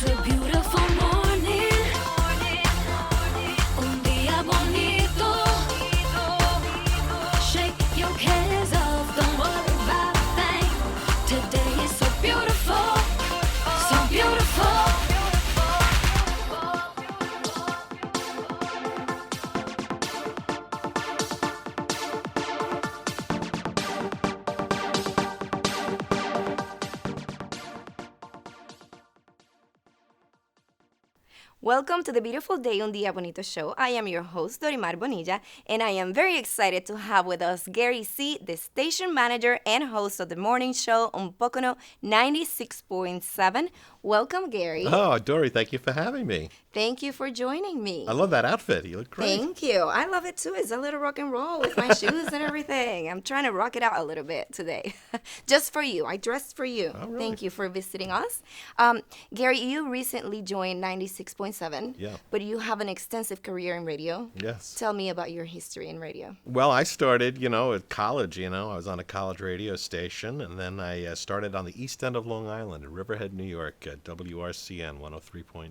It's a beautiful morning. Un día bonito. Shake your cares off, don't worry about a thing. Today is so beautiful, so beautiful. Welcome to the Beautiful Day Un Día Bonito show. I am your host, Dorimar Bonilla, and I am very excited to have with us Gary C., the station manager and host of the morning show on Pocono 96.7. Welcome, Gary. Oh, Dory, thank you for having me. Thank you for joining me. I love that outfit. You look great. Thank you. I love it too. It's a little rock and roll with my shoes and everything. I'm trying to rock it out a little bit today. Just for you. I dressed for you. Oh, really? Thank you for visiting us. Gary, you recently joined 96.7. Yeah. But you have an extensive career in radio. Yes. Tell me about your history in radio. Well, I started, at college, I was on a college radio station, and then I started on the east end of Long Island in Riverhead, New York, at WRCN 103.9,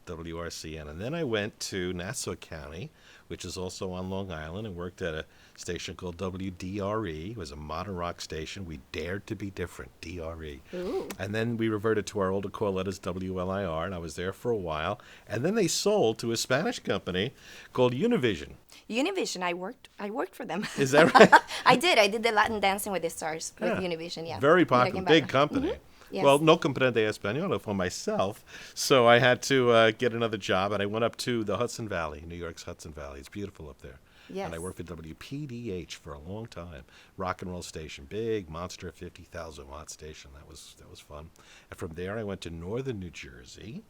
WRCN. And then I went to Nassau County, which is also on Long Island, and worked at a station called WDRE. It was a modern rock station. We dared to be different, DRE. Ooh. And then we reverted to our older call letters, WLIR, and I was there for a while. And then they sold to a Spanish company called Univision. Univision, I worked for them. Is that right? I did the Latin Dancing with the Stars with Yeah. Univision, yeah. Very Mira popular, quién big baila. company. Yes. Well, no comprende español for myself, so I had to get another job, and I went up to the Hudson Valley, New York's Hudson Valley. It's beautiful up there. Yes. And I worked for WPDH for a long time. Rock and roll station, big monster 50,000 watt station. That was fun. And from there I went to northern New Jersey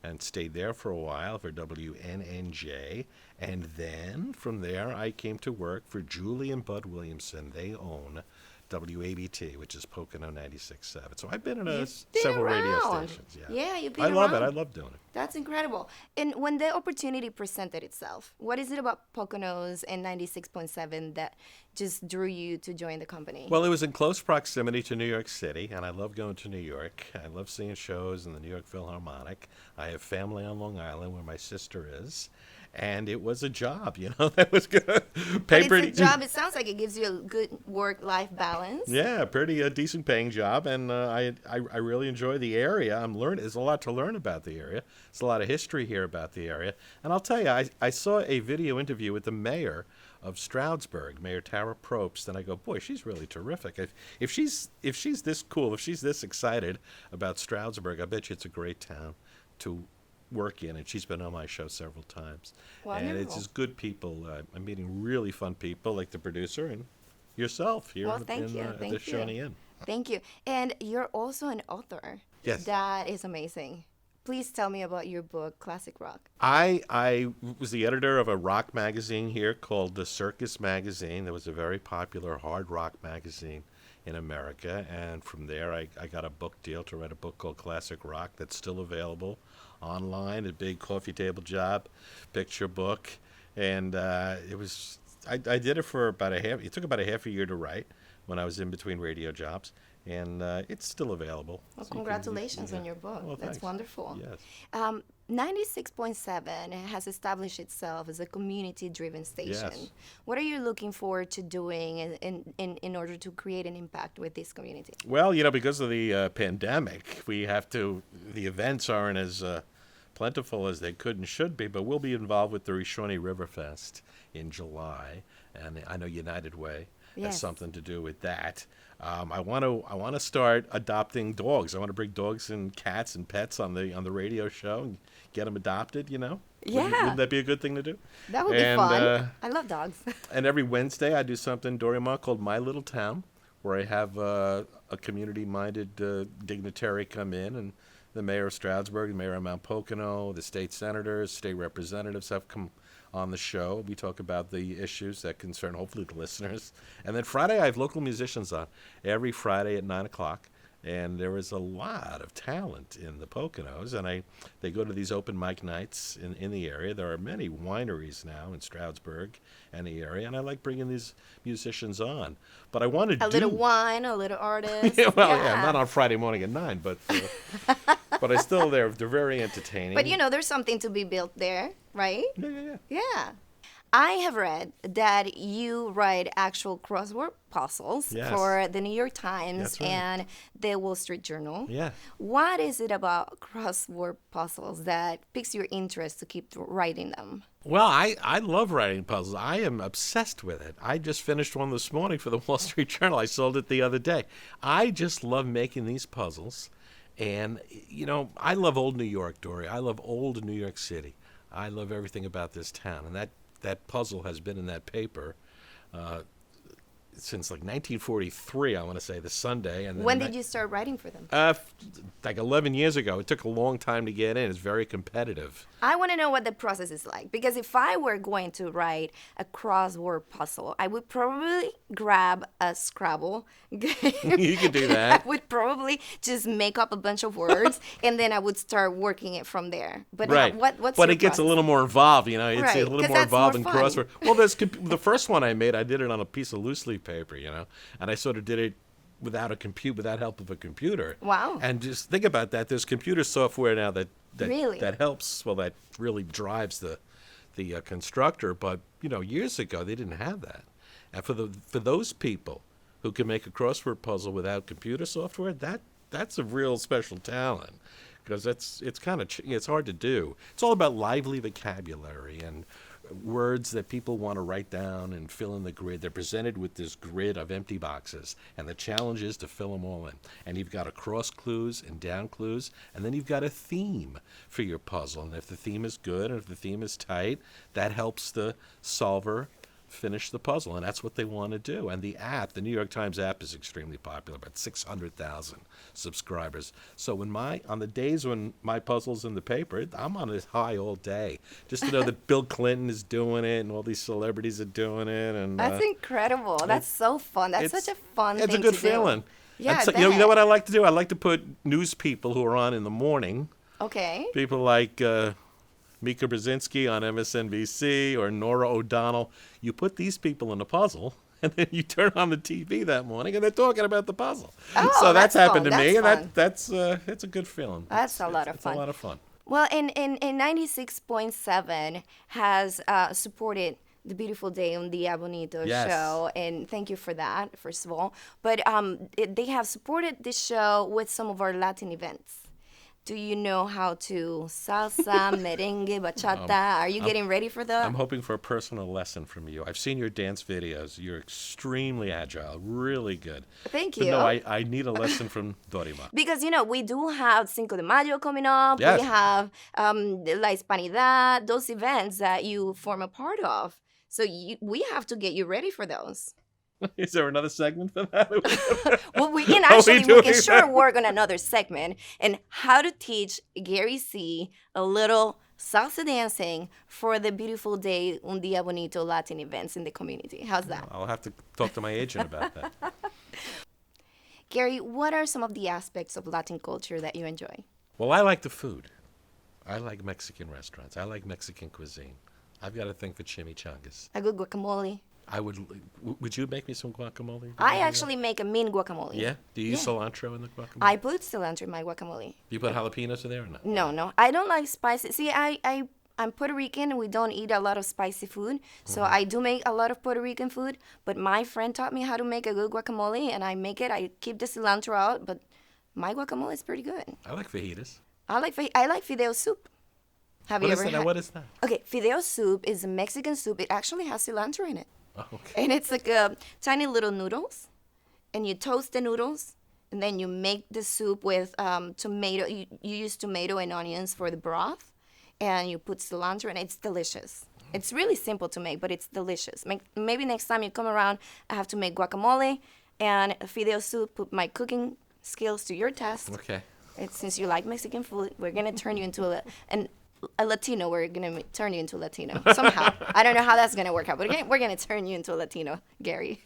and stayed there for a while for WNNJ. And then from there I came to work for Julie and Bud Williamson. They own WABT, which is Pocono 96.7. So I've been in You've several been radio around. stations. Yeah, you've been I love it. around. I love doing it. That's incredible. And when the opportunity presented itself, what is it about Poconos and 96.7 that just drew you to join the company? Well, it was in close proximity to New York City, and I love going to New York. I love seeing shows in the New York Philharmonic. I have family on Long Island where my sister is. And it was a job, that was good. But it's a job. It sounds like it gives you a good work-life balance. Yeah, pretty decent paying job, and I really enjoy the area. There's a lot to learn about the area. There's a lot of history here about the area. And I'll tell you, I saw a video interview with the mayor of Stroudsburg, Mayor Tara Probst, and I go, boy, she's really terrific. If she's this cool, if she's this excited about Stroudsburg, I bet you it's a great town to work in, and she's been on my show several times. Wonderful. And it's just good people. I'm meeting really fun people like the producer and yourself here Well, thank you. at Thank the you. Shawnee Inn. Thank you. And you're also an author. Yes. That is amazing. Please tell me about your book, Classic Rock. I was the editor of a rock magazine here called The Circus Magazine. That was a very popular hard rock magazine in America. And from there, I got a book deal to write a book called Classic Rock that's still available online, a big coffee table job, picture book. And I did it for it took about a half a year to write when I was in between radio jobs. And it's still available. Well, So you congratulations can- on your book. Well, That's thanks. wonderful. Yes. 96.7 has established itself as a community-driven station. Yes. What are you looking forward to doing in order to create an impact with this community? Well, because of the pandemic, the events aren't as plentiful as they could and should be, but we'll be involved with the Shawnee River Fest in July, and I know United Way has Yes. something to do with that. I want to start adopting dogs. I want to bring dogs and cats and pets on the radio show and get them adopted. Yeah. Wouldn't that be a good thing to do? That would be fun. I love dogs. And every Wednesday I do something, Dorimar, called My Little Town, where I have a community-minded dignitary come in, and the mayor of Stroudsburg, the mayor of Mount Pocono, the state senators, state representatives have come on the show. We talk about the issues that concern, hopefully, the listeners. And then Friday, I have local musicians on every Friday at 9 o'clock. And there is a lot of talent in the Poconos, and they go to these open mic nights in the area. There are many wineries now in Stroudsburg and the area, and I like bringing these musicians on. But I want to A little wine, a little artist. yeah, not on Friday morning at 9, but But they're very entertaining. But there's something to be built there, right? Yeah. Yeah. I have read that you write actual crossword puzzles Yes. for the New York Times That's right. and the Wall Street Journal. Yeah. What is it about crossword puzzles that piques your interest to keep writing them? Well, I love writing puzzles. I am obsessed with it. I just finished one this morning for the Wall Street Journal. I sold it the other day. I just love making these puzzles. And, I love old New York, Dory. I love old New York City. I love everything about this town. And that puzzle has been in that paper since like 1943, I want to say, the Sunday. And then When did you start writing for them? like 11 years ago. It took a long time to get in. It's very competitive. I want to know what the process is like, because if I were going to write a crossword puzzle, I would probably grab a Scrabble. You could do that. I would probably just make up a bunch of words and then I would start working it from there. But Right. what's but your it gets a process? little more involved, It's Right, a little 'cause more that's involved in more fun. crossword. Well, the first one I made, I did it on a piece of loose leaf paper, and I sort of did it without help of a computer. Wow. And just think about that. There's computer software now that Really? that helps. Well, that really drives the constructor. But years ago they didn't have that. And for those people who can make a crossword puzzle without computer software, that's a real special talent. Because it's hard to do. It's all about lively vocabulary and words that people want to write down and fill in the grid. They're presented with this grid of empty boxes, and the challenge is to fill them all in. And you've got across clues and down clues, and then you've got a theme for your puzzle. And if the theme is good and if the theme is tight, that helps the solver finish the puzzle, and that's what they want to do. And the New York Times app is extremely popular, about 600,000 subscribers. So on the days when my puzzle's in the paper, I'm on a high all day, just to know that Bill Clinton is doing it and all these celebrities are doing it. And That's incredible. That's so fun. That's such a fun thing to do. It's a good feeling. Yeah, And I you know what bet. I like to do? I like to put news people who are on in the morning. Okay. People like Mika Brzezinski on MSNBC or Nora O'Donnell. You put these people in a puzzle, and then you turn on the TV that morning, and they're talking about the puzzle. Oh, so that's that's happened fun. to me, That's and that's it's a good feeling. That's a lot of fun. It's a lot of fun. Well, in 96.7 has supported the Beautiful Day on the Bonito Yes. show, and thank you for that, first of all. But they have supported this show with some of our Latin events. Do you know how to salsa, merengue, bachata? Are you getting ready for that? I'm hoping for a personal lesson from you. I've seen your dance videos. You're extremely agile, really good. Thank But you. no, I need a lesson from Dorimar. Because, we do have Cinco de Mayo coming up. Yes. We have La Hispanidad, those events that you form a part of. So we have to get you ready for those. Is there another segment for that? Well, we can Are we actually, we doing can sure that? work on another segment and how to teach Gary C. a little salsa dancing for the Beautiful Day Un Día Bonito Latin events in the community. How's that? I'll have to talk to my agent about that. Gary, what are some of the aspects of Latin culture that you enjoy? Well, I like the food. I like Mexican restaurants. I like Mexican cuisine. I've got a thing for chimichangas. A good guacamole. Would you make me some guacamole? I actually make a mean guacamole. Yeah? Do you use Yeah. cilantro in the guacamole? I put cilantro in my guacamole. Do you put jalapenos in there or not? No. I don't like spicy. See, I'm Puerto Rican and we don't eat a lot of spicy food. So I do make a lot of Puerto Rican food. But my friend taught me how to make a good guacamole and I make it. I keep the cilantro out, but my guacamole is pretty good. I like fajitas. I like Fidel Soup. Have you What is ever that? had? Now, what is that? Okay, Fidel Soup is a Mexican soup. It actually has cilantro in it. Oh, okay. And it's like tiny little noodles. And you toast the noodles. And then you make the soup with tomato. You use tomato and onions for the broth. And you put cilantro and it's delicious. It's really simple to make, but it's delicious. Maybe next time you come around, I have to make guacamole and Fidel Soup. Put my cooking skills to your test. Okay. Since you like Mexican food, we're going to turn you into a Latino. We're going to turn you into a Latino somehow. I don't know how that's going to work out, but we're going to turn you into a Latino, Gary.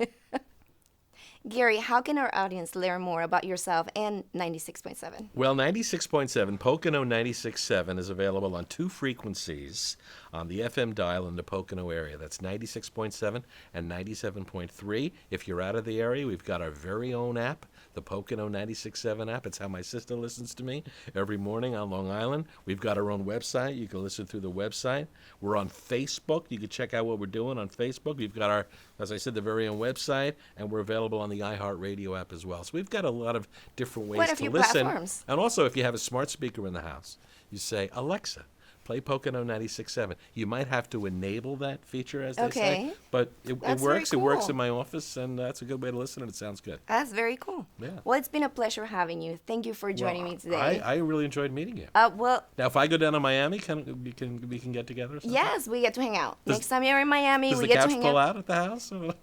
Gary, how can our audience learn more about yourself and 96.7? Well, 96.7, Pocono 96.7 is available on 2 frequencies on the FM dial in the Pocono area. That's 96.7 and 97.3. If you're out of the area, we've got our very own app, the Pocono 96.7 app. It's how my sister listens to me every morning on Long Island. We've got our own website. You can listen through the website. We're on Facebook. You can check out what we're doing on Facebook. We've got our, as I said, the very own website, and we're available on the iHeartRadio app as well. So we've got a lot of different ways Quite a to few listen. platforms. And also, if you have a smart speaker in the house, you say, Alexa, play Pocono 96.7. You might have to enable that feature, as they say, but it That's very works. It works cool. in my office, and that's a good way to listen, and it sounds good. That's very cool. Yeah. Well, it's been a pleasure having you. Thank you for joining me today. I really enjoyed meeting you. Well, Now, if I go down to Miami, we can get together or something? yes, we get to hang out. Next time you're in Miami, Does we the get to couch hang pull out. out at the house? Or-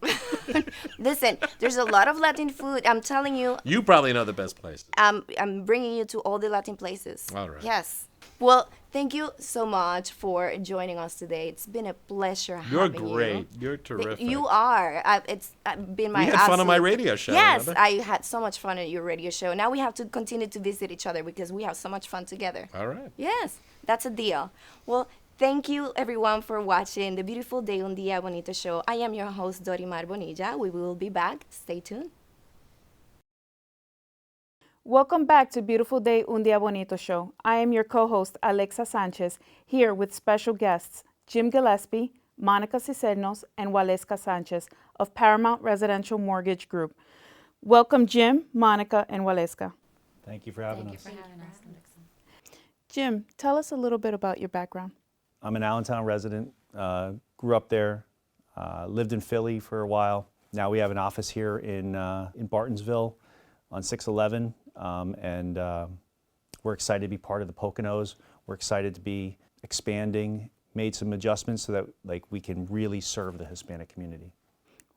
Listen, there's a lot of Latin food. I'm telling you, You probably know the best places. I'm bringing you to all the Latin places. All right. Yes. Well, thank you so much for joining us today. It's been a pleasure You're having you. great. You're terrific. You are. It's been my We had fun on my absolute- radio show, Yes, remember? I had so much fun at your radio show. Now we have to continue to visit each other because we have so much fun together. All right. Yes, that's a deal. Well, thank you everyone for watching the Beautiful Day Un Día Bonito show. I am your host, Dorimar Bonilla. We will be back. Stay tuned. Welcome back to Beautiful Day Un Día Bonito show. I am your co-host, Alexa Sanchez, here with special guests, Jim Gillespie, Monica Cicernos, and Waleska Sanchez of Paramount Residential Mortgage Group. Welcome, Jim, Monica, and Waleska. Thank you for having us. Jim, tell us a little bit about your background. I'm an Allentown resident, grew up there, lived in Philly for a while. Now we have an office here in Bartonsville on 611, and we're excited to be part of the Poconos. We're excited to be expanding, made some adjustments so that we can really serve the Hispanic community.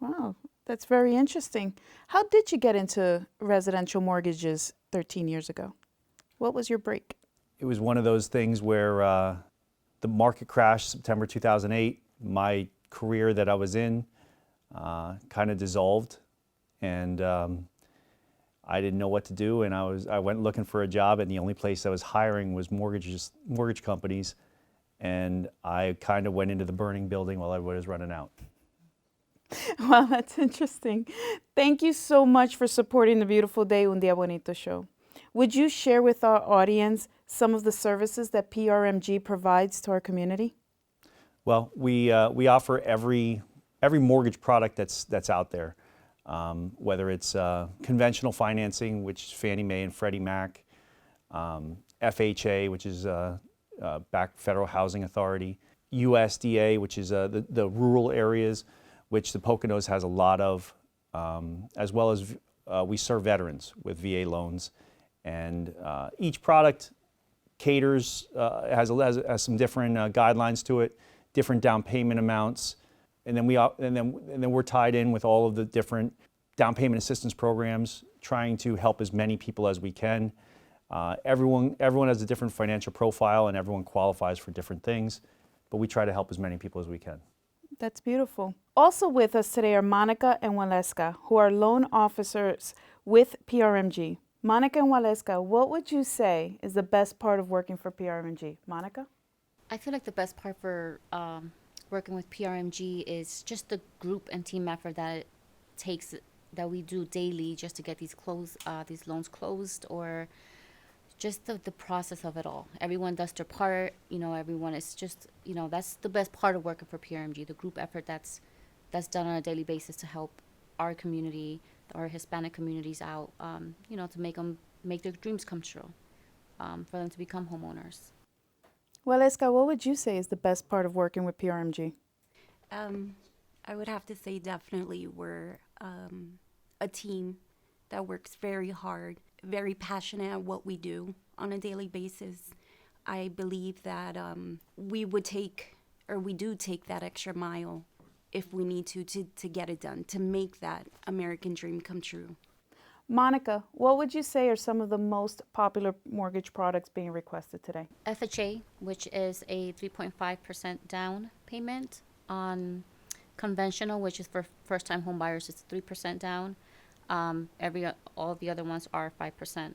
Wow, that's very interesting. How did you get into residential mortgages 13 years ago? What was your break? It was one of those things where the market crashed September 2008. My career that I was in kind of dissolved, and I didn't know what to do. And I went looking for a job, and the only place that was hiring was mortgage companies. And I kind of went into the burning building while everybody was running out. Wow, that's interesting. Thank you so much for supporting the Beautiful Day Un Día Bonito show. Would you share with our audience some of the services that PRMG provides to our community? Well, we offer every mortgage product that's out there, whether it's conventional financing, which is Fannie Mae and Freddie Mac, FHA, which is back Federal Housing Authority, USDA, which is the rural areas, which the Poconos has a lot of, as well as we serve veterans with VA loans. And each product caters, has some different guidelines to it, different down payment amounts, and then we're tied in with all of the different down payment assistance programs, trying to help as many people as we can. Everyone has a different financial profile, and everyone qualifies for different things, but we try to help as many people as we can. That's beautiful. Also with us today are Monica and Waleska, who are loan officers with PRMG. Monica and Waleska, what would you say is the best part of working for PRMG? Monica? I feel like the best part for working with PRMG is just the group and team effort that it takes, that we do daily just to get these loans closed, or just the process of it all. Everyone does their part, everyone is just, that's the best part of working for PRMG, the group effort that's done on a daily basis to help our community, our Hispanic communities out, to make their dreams come true, for them to become homeowners. Waleska, what would you say is the best part of working with PRMG? I would have to say definitely we're a team that works very hard, very passionate at what we do on a daily basis. I believe that we do take that extra mile if we need to get it done, to make that American dream come true. Monica, what would you say are some of the most popular mortgage products being requested today? FHA, which is a 3.5% down payment. On conventional, which is for first-time home buyers, it's 3% down. All the other ones are 5%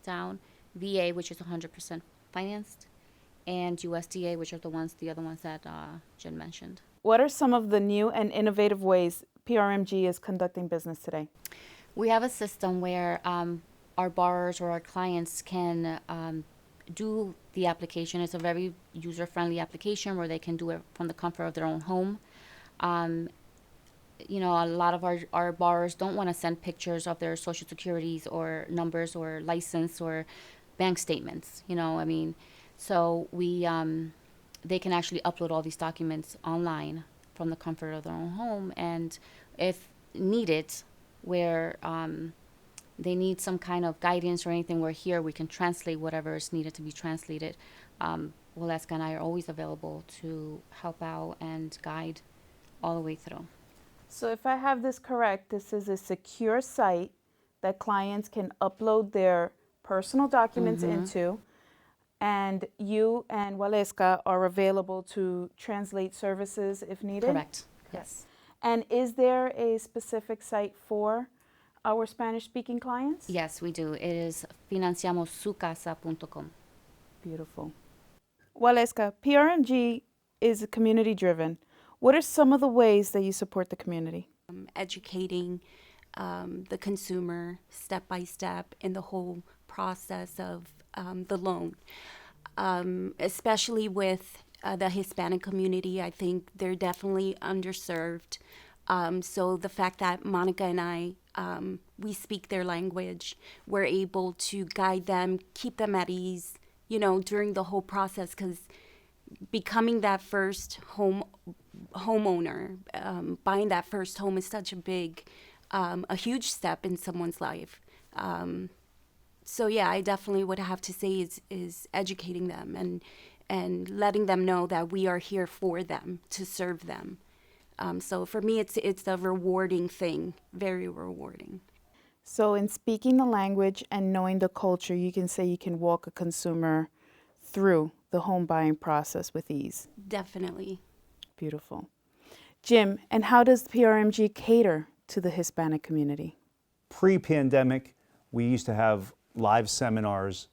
down. VA, which is 100% financed, and USDA, which are the other ones that Jen mentioned. What are some of the new and innovative ways PRMG is conducting business today? We have a system where our borrowers or our clients can do the application. It's a very user-friendly application where they can do it from the comfort of their own home. A lot of our borrowers don't want to send pictures of their social securities or numbers or license or bank statements, So they can actually upload all these documents online from the comfort of their own home. And if needed, where they need some kind of guidance or anything, we're here. We can translate whatever is needed to be translated. Waleska and I are always available to help out and guide all the way through. So if I have this correct, this is a secure site that clients can upload their personal documents into, and you and Waleska are available to translate services if needed? Correct. Yes. And is there a specific site for our Spanish-speaking clients? Yes, we do. It is financiamossucasa.com. Beautiful. Waleska, PRMG is community-driven. What are some of the ways that you support the community? Educating the consumer step by step in the whole process of the loan, especially with the Hispanic community. I think they're definitely underserved. So the fact that Monica and I, we speak their language, we're able to guide them, keep them at ease, during the whole process, because becoming that first homeowner, buying that first home is such a huge step in someone's life. So yeah, I definitely would have to say is educating them and letting them know that we are here for them, to serve them. So for me, it's a rewarding thing, very rewarding. So in speaking the language and knowing the culture, you can say you can walk a consumer through the home buying process with ease. Definitely. Beautiful. Jim, and how does PRMG cater to the Hispanic community? Pre-pandemic, we used to have live seminars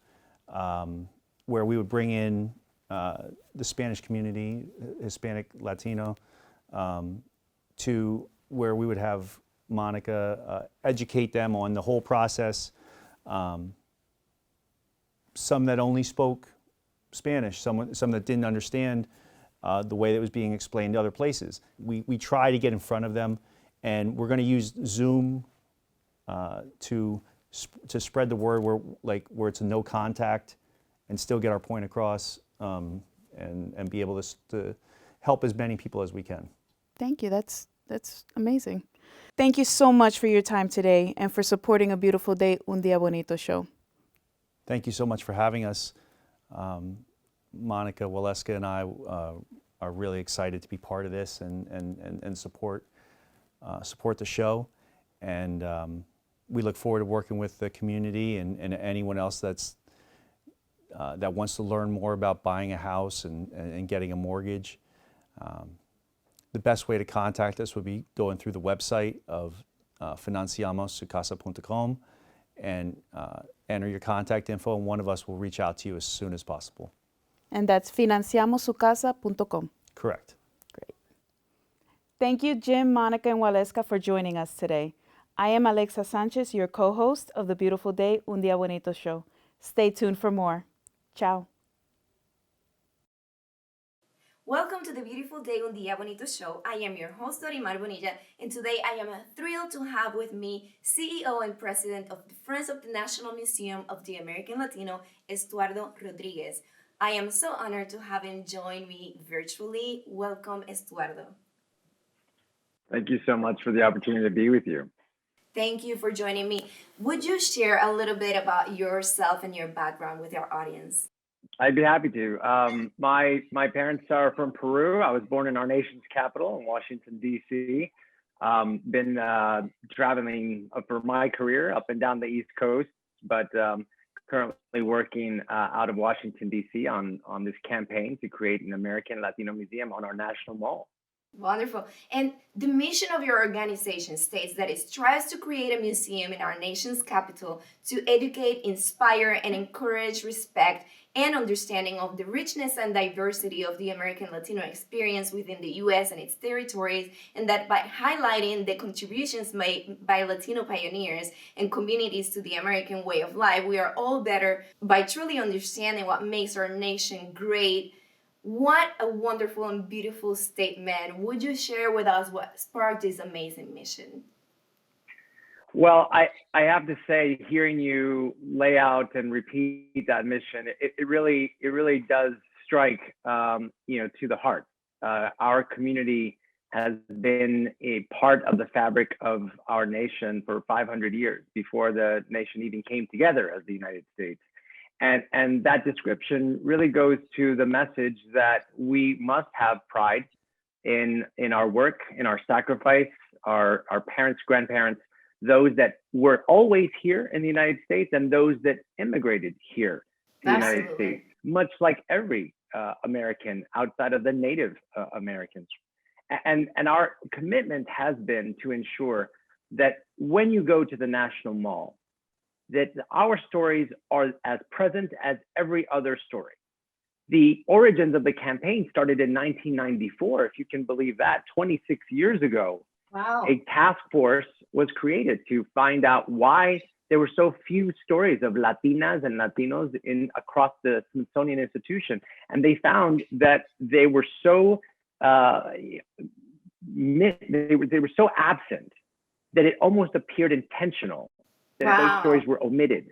where we would bring in the Spanish community, Hispanic, Latino, to where we would have Monica educate them on the whole process. Some that only spoke Spanish, some that didn't understand the way that it was being explained to other places. We try to get in front of them, and we're going to use Zoom to spread the word where it's a no contact and still get our point across, and be able to help as many people as we can. Thank you. That's amazing. Thank you so much for your time today and for supporting A Beautiful Day, Un Día Bonito show. Thank you so much for having us. Monica, Waleska, and I are really excited to be part of this and support the show. And we look forward to working with the community and anyone else that wants to learn more about buying a house and getting a mortgage. The best way to contact us would be going through the website of financiamossucasa.com and enter your contact info, and one of us will reach out to you as soon as possible. And that's financiamossucasa.com. Correct. Great. Thank you, Jim, Monica, and Waleska for joining us today. I am Alexa Sanchez, your co-host of the Beautiful Day, Un Día Bonito show. Stay tuned for more. Ciao. Welcome to the Beautiful Day Un Día Bonito show. I am your host, Dorimar Bonilla, and today I am thrilled to have with me CEO and President of the Friends of the National Museum of the American Latino, Estuardo Rodriguez. I am so honored to have him join me virtually. Welcome, Estuardo. Thank you so much for the opportunity to be with you. Thank you for joining me. Would you share a little bit about yourself and your background with our audience? I'd be happy to. My parents are from Peru. I was born in our nation's capital in Washington, D.C. Been traveling for my career up and down the East Coast, but currently working out of Washington, D.C. on this campaign to create an American Latino museum on our national mall. Wonderful. And the mission of your organization states that it strives to create a museum in our nation's capital to educate, inspire, and encourage respect and understanding of the richness and diversity of the American Latino experience within the U.S. and its territories, and that by highlighting the contributions made by Latino pioneers and communities to the American way of life, we are all better by truly understanding what makes our nation great. What a wonderful and beautiful statement. Would you share with us what sparked this amazing mission? Well, I have to say, hearing you lay out and repeat that mission, it really does strike, to the heart. Our community has been a part of the fabric of our nation for 500 years before the nation even came together as the United States. And that description really goes to the message that we must have pride in our work, in our sacrifice, our parents, grandparents, those that were always here in the United States and those that immigrated here to the United States, much like every American outside of the Native Americans. And our commitment has been to ensure that when you go to the National Mall, that our stories are as present as every other story. The origins of the campaign started in 1994, if you can believe that, 26 years ago. Wow. A task force was created to find out why there were so few stories of Latinas and Latinos across the Smithsonian Institution. And they found that they were so they were so absent that it almost appeared intentional that those stories were omitted.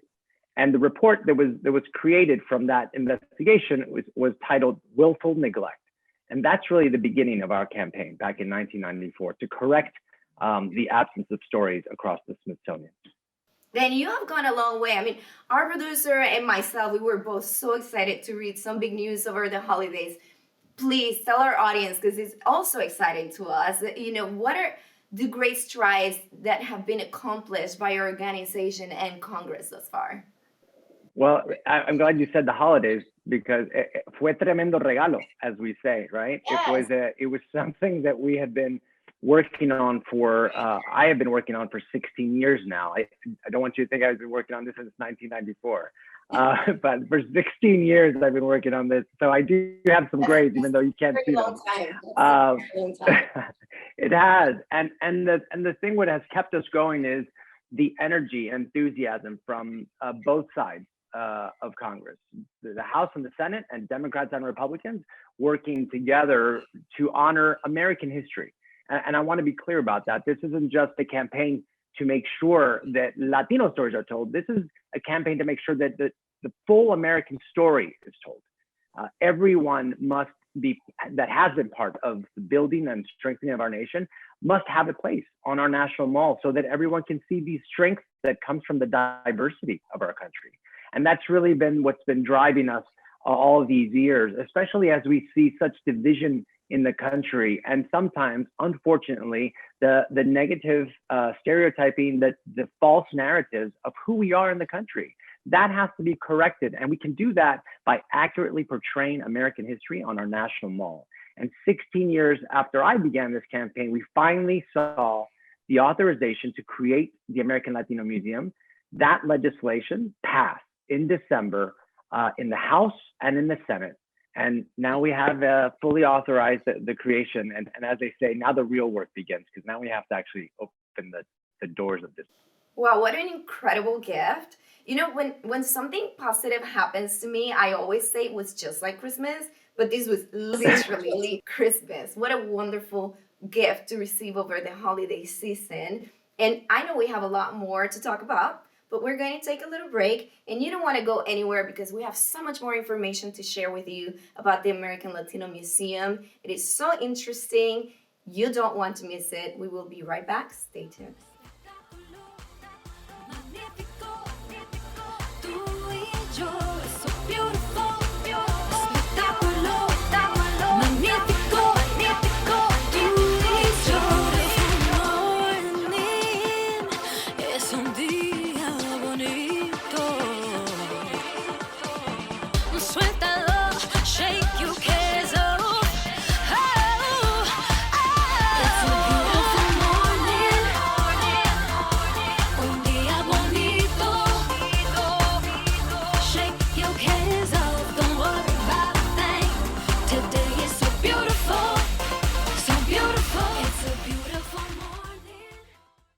And the report that was created from that investigation was titled Willful Neglect. And that's really the beginning of our campaign back in 1994 to correct the absence of stories across the Smithsonian. Then you have gone a long way. I mean, our producer and myself, we were both so excited to read some big news over the holidays. Please tell our audience, because it's also exciting to us, what are the great strides that have been accomplished by your organization and Congress thus far? Well, I'm glad you said the holidays, because fue tremendo regalo, as we say, right? Yes. It was something that we had been working on I have been working on for 16 years now. I don't want you to think I've been working on this since 1994. But for 16 years, I've been working on this. So I do have some grades, even though you can't see them. It has. And the thing what has kept us going is the energy and enthusiasm from both sides of Congress, the House and the Senate, and Democrats and Republicans working together to honor American history. And I want to be clear about that. This isn't just a campaign to make sure that Latino stories are told. This is a campaign to make sure that the full American story is told. Everyone that has been part of the building and strengthening of our nation must have a place on our national mall so that everyone can see the strength that comes from the diversity of our country. And that's really been what's been driving us all these years, especially as we see such division in the country, and sometimes, unfortunately, the negative stereotyping, the false narratives of who we are in the country. That has to be corrected, and we can do that by accurately portraying American history on our national mall. And 16 years after I began this campaign, we finally saw the authorization to create the American Latino Museum. That legislation passed in December in the House and in the Senate. And now we have fully authorized the creation. And as they say, now the real work begins, because now we have to actually open the doors of this. Wow, what an incredible gift. When something positive happens to me, I always say it was just like Christmas, but this was literally Christmas. What a wonderful gift to receive over the holiday season. And I know we have a lot more to talk about, but we're going to take a little break, and you don't want to go anywhere because we have so much more information to share with you about the American Latino Museum. It is so interesting. You don't want to miss it. We will be right back. Stay tuned. Tú y yo